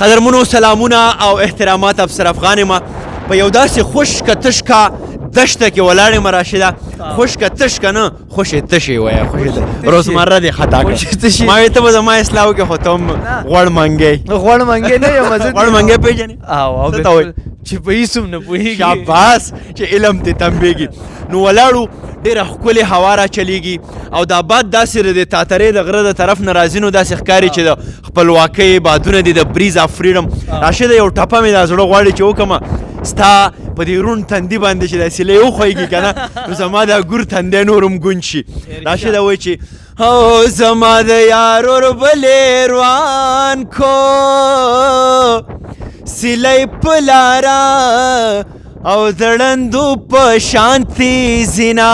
قدرمنو سلامونه او احترامات افسر افغان یم په یو داسې خوشکه تشکه دشته کې ولاړ یم راشده خوشکه تشکه نه خوشې تشې وایه روزمره دې خطا کړه ما وایي ته به زما اصلاح وکړې خو ته هم غوړ منګی نه یم غوړ منګی پېژنې څه ته وایي چې په هېڅ هم نه پوهېږي شاباس چې علم دې تنبېږي نو ولاړو ډېره ښکلې هوا را چلیږي او دا باد داسې د تاترې د غره د طرف نه راځي نو داسې ښکاري چې د خپلواکۍ بادونه دي د بریز آف فریډم راشده یو ټپه مې دا زړه غواړي چې وکړمه ستا په دې روڼ تندي باندې چې دا سیلۍ وښویږي که نه نو زما دا ګور تندی نور هم ګونج شي راشده وایي چې او زما د یار وربلې روان کو سیلۍ په لاره او زړندو په شانتي زینا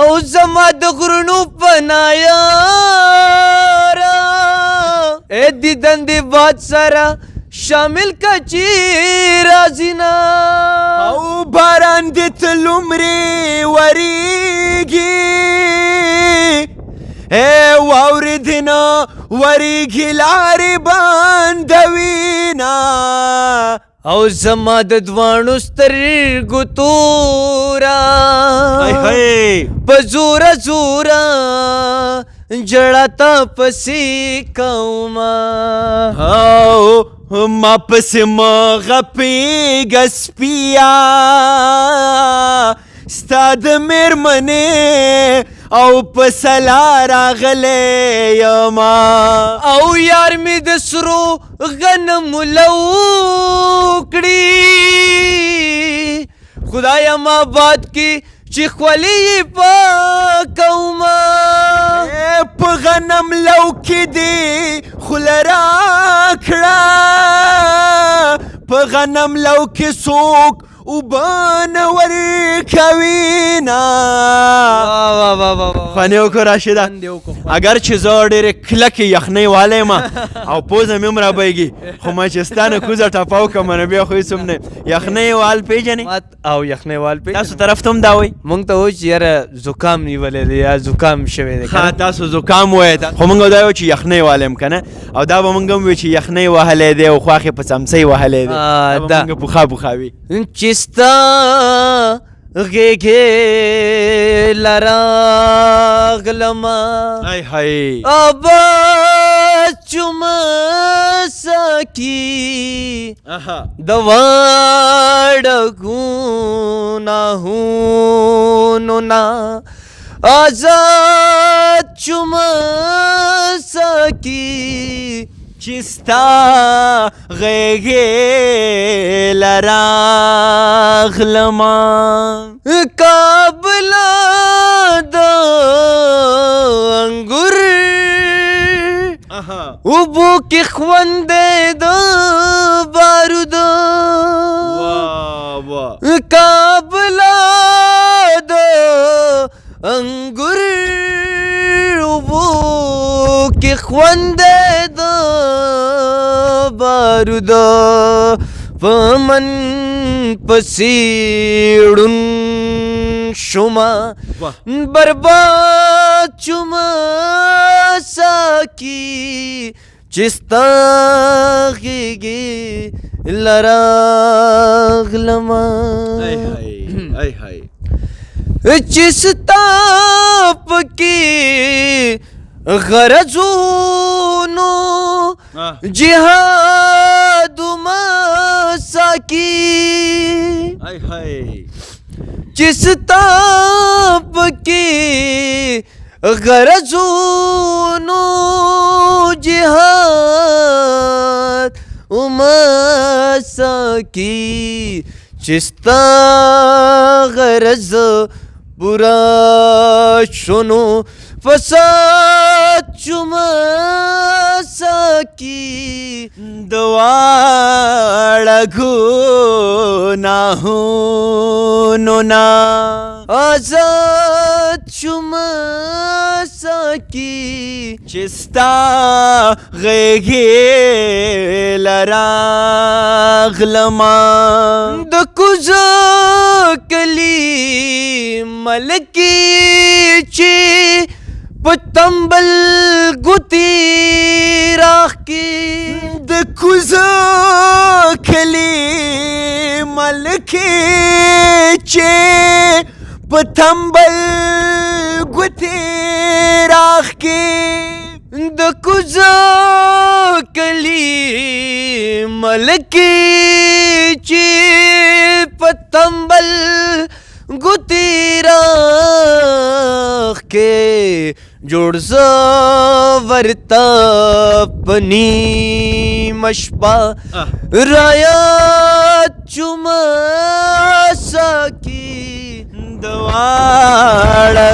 او زما د غرونو پناه یاره ای دیدن د باد سره شامل که چې راځي نه او باران د تلومرې وریږي ای واورېدې نه وریږي لارې بندوي او زما د دواړو سترګو توره په زوره جړه تا پسې کومه او ما پسې مه غپېږه سپیه ستا د مېرمنې او په سلا راغلی یما او یار مې د سرو غنمو لو کړي خدایا ما باد کې چې خولې یې پاکومه په غنم لو کې دې خوله راکړه په غنم لو کې څوک اوبه نه ورکوي نه خوانې وکړو راشده اگر چې زه ډېرې کلکې یخنۍ والی یم او پوزه مې هم رابهږي خو ما چې ستا نه کوزه ټپه وکړم نو بیا خو هېڅ هم نه یخنۍ وال پېژنې او یخنۍ وال تاسو طرف ته هم دا وایي مونږ ته وایي چې یاره زکام نیولی دی یا زکام شوی دی تاسو زکام وایئ خو مونږ دا وایو چې یخنۍ والی یم که نه او دا به مونږ هم وایو چې یخنۍ وهلی دی او خواښ یې په څمڅۍ وهلی دی دا به مونږ پوخا پوخا وي ستا غېږې لراغلمه آباد چومه ساکي د واړه ګناهونو نه آزاد چومه ساکي چې ستا غېږې لراغلمه کابله د انګور اوبو کې خوند د بارود کابله د انګور اوبو کې خوند د بارود په من پسې ړون شومه برباد شومه ساکي چې ستا غېږې لراغلمه چې ستا پکې غرضونو جهادومه ساکي چې ستا پکې غرضونو جهاد ساکي چې ستا غرض پورا شنو فساد شومه ساکي دواړه ګناهونو نه آزاد شومه ساکي چې ستا غېږې لراغلمه د کوزه کلي ملکي چې په تنبل ګوتې را راخ کی د کوزه کلی ملکې چې په تنبل ګوتې راښکي د کوزه کلی ملکی چې په تنبل ګوتې راښکي جوړ زه ورته په نیمه شپه رایاد شومه ساقي دواړه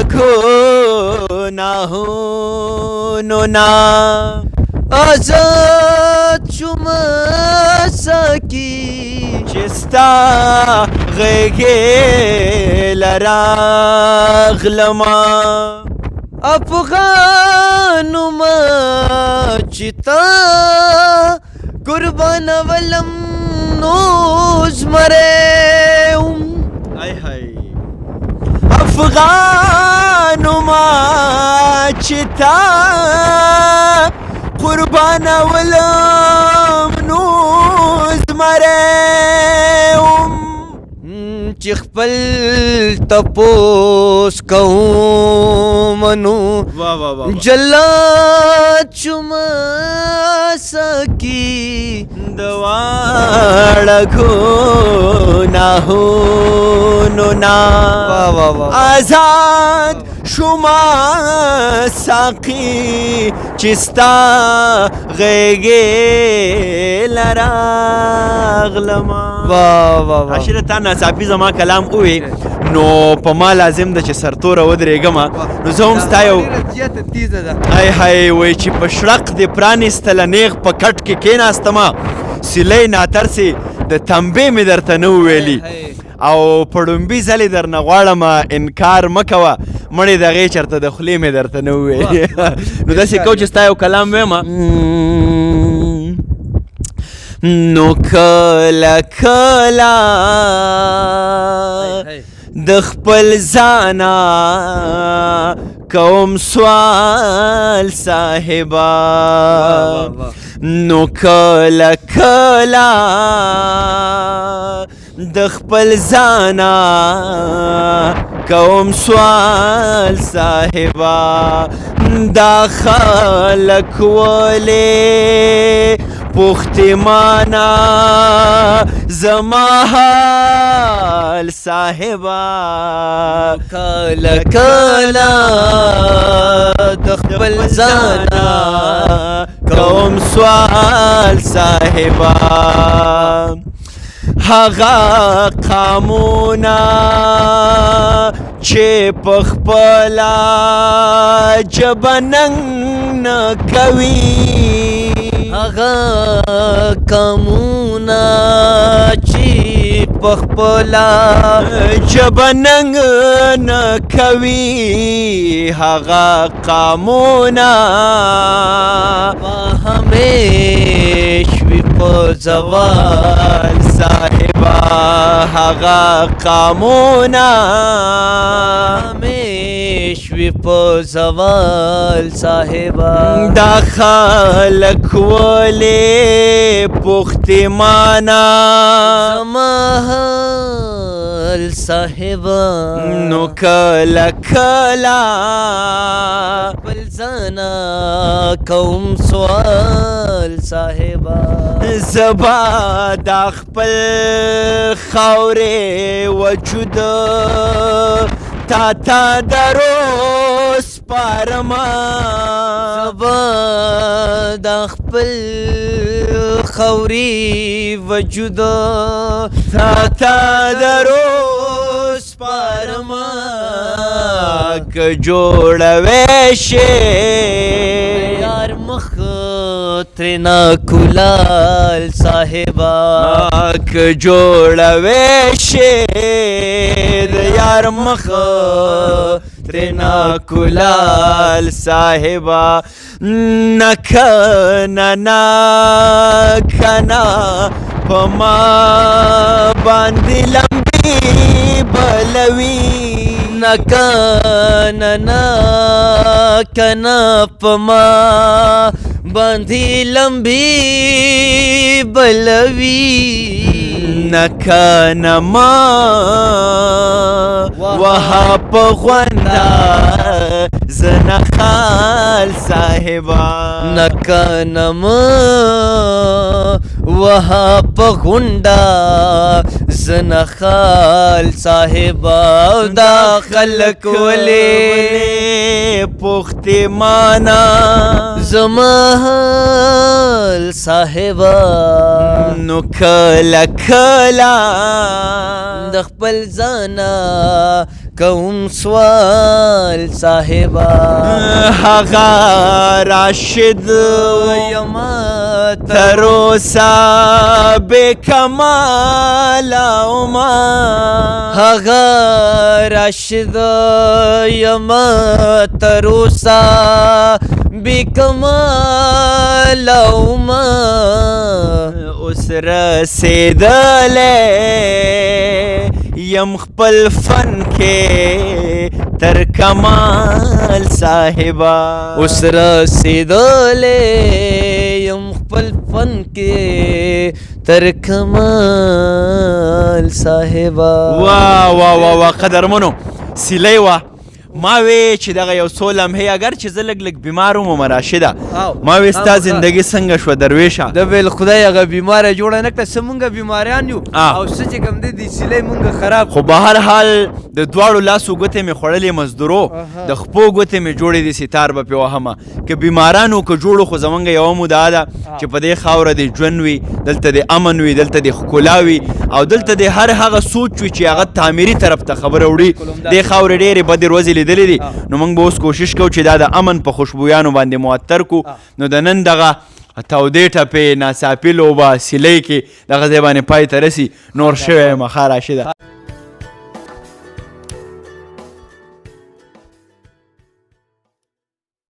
ګناهونو نه آزاد شومه ساقي چې ستا غېږې له راغلمه افغانومه چې تا قربانولم نو زمری وم افغانومه چې تا قربانولم نو زمری وم چې خپل تپوس کوم نو جلاد شومه ساقي دواړه ګناهونو نه آزاد شومه ساقي چې ستا غېږې له راغلمه عاشره تا ناڅاپي زما کلام ووې نو په ما لازم ده چې سرتوره ودرېږمه نو زه هم ستا یو های وایي چې په شړق دې پرانیستله نیغ په کټ کې کېناستمه سیلۍ ناترسې د تنبې مې درته نه وویلي او په ړومبي ځلې درنه غواړم انکار مه کوه مړې د هغې چېرته د خولې مې درته نه وویلي نو داسې کو چې ستا یو کلام ویمه نو کله کله د خپل ځانه کوم سوال صاحبه نو کله کله د خپل ځانه کوم سوال صاحبه دا خلک ولې پختمانا زما حال صاحبه کله کله د خپل ځانه کوم سوال صاحبه هغه قامونه چې په خپله ژبه ننګ نه کوي هغه قامونه چې په خپله ژبه ننګ نه کوي هغه قامونه به همیش وي په زوال صاحبه هغه قامونه همیش وي په زوال صاحبه دا خلک ولې پختمانه زما حال صاحبه نو کله کله خپل ځانه کوم سوال صاحبه زبا دا خپل خاورې وجود تا تا درو سپارما زبا دا خپل خوري وجود تا تا درو سپارما که جوړوې شي یار مخ ترنا کلال صاحبه که جوړوې شي د یار مخ ترنا کلال صاحبه نکنا نکنا پما باندې لمبي بلوي نکنا نکنا پما باندې لمبې بلوي نکه نما وها په غونډه زه نخال صاحبه نکه نما وها په غونډه زه نخال صاحبه دا خلک ولې پښتمانه زما حال صاحبه نو کله کله د خپل ځانه کوم سوال صاحبه هغه راشد یما تر اوسه بې کماله وما هغه راشد یما تر اوسه بې کماله وما اوس رسېدلی یم خپل فن کې تر کمال صاحبه اوس رسېدلی یم خپل فن کې تر کمال صاحبه واه واه واه واه قدرمنو سیلی وه ما وی چې دغه یو څو لمحې اگر چې زه لږ لږ بیمار وم راشده ما وی ستا زندګي څنګه شوه درویشه د ویل خدای هغه بیماره جوړه نه کړه څه مونږ بیماریان یو او څه چې کوم دی سیلی مونږ خراب خو به هر حال د دواړو لاسو ګوتې مې خوړلې مزدورو د خپو ګوتې مې جوړې دي ستار به پې وهمه که بیمارانو که جوړو خو زمونږ یوه مدعا ده چې په دې خاوره دې ژوند وي دلته دې امن وي دلته دې ښکلا وي او دلته دې هر هغه سوچ وي چې هغه تعمیري طرف ته خبره وړي دې خاورې ډېرې بدې ورځې لیدلې دي نو موږ به اوس کوشش کوو چې دا د امن په خوشبویانو باندې معطر کو نو د نن دغه تودې ټپې ناڅاپي لوبه سیلۍ کې دغه ځای باندې پای ته رسي نور شوی یم ښه راشده